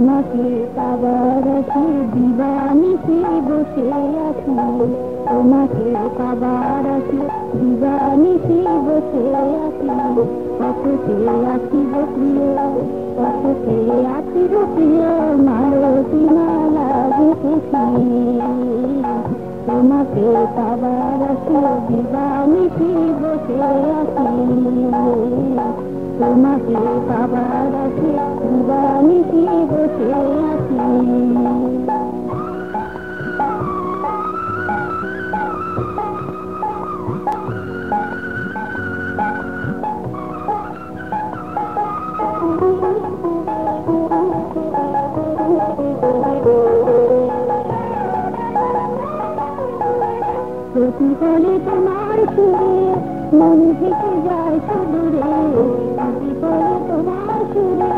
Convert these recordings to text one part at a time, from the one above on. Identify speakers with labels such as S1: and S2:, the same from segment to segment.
S1: তোমাকে পাবার আশে দিবানিশি বসে আছি, তোমাকে পাবার আশে দিবানিশি বসে আছি। কততে আছি গো প্রিয়, কততে আছি গো প্রিয়, মালতী মালা গেঁথেছি। তোমাকে পাবার আশে দিবানিশি বসে আছি, তোমাকে পাবার আশে দিবানিশি বসে আছি। প্রতিফলে তোমার সুরে মন ভেসে যায় সুদূরে, প্রতিফলে তোমার সুরে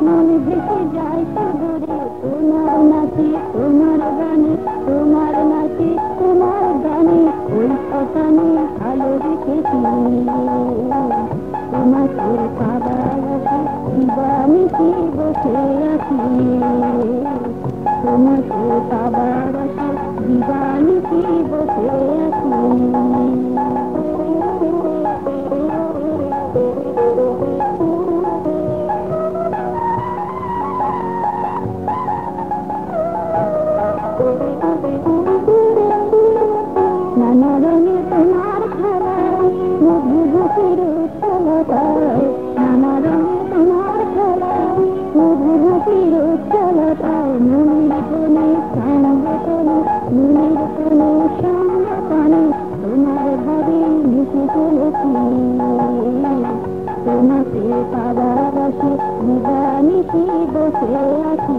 S1: মন ভেসে যায় সুদূরে। তোমার নাচে তোমার গানে, তোমার নাচে তোমার গানে ওই কথানে ভালো রেখেছি। তোমাকে পাবার আশে দিবানিশি বসে আছি, তোমাকে পাবার আশে দিবানিশি বসে আছি। নানা রঙে তোমার খেলায় মধুর হাসির উচ্ছলতায়, নানা রঙে তোমার খেলায় মধুর হাসির উচ্ছলতায়। মনির কোণে সঙ্গতনে, মনির কোণে সঙ্গতনে তোমার ভাবে মিশে চলেছি। তোমাকে পাবার আশে দিবানিশি বসে আছি,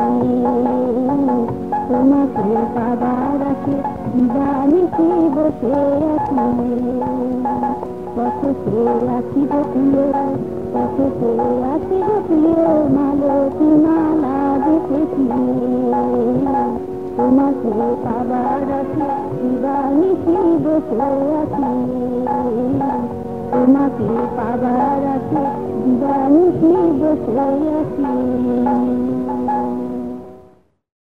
S1: তোমাকে পাবার আশে দিবানিশি বসে আছি। কততে আছি গো প্রিয়, কততে আছি গো প্রিয়, মালতী মালা গেঁথেছি। তোমাকে পাবার আশে দিবানিশি বসে আছি, তোমাকে পাবার আশে দিবানিশি বসে আছি।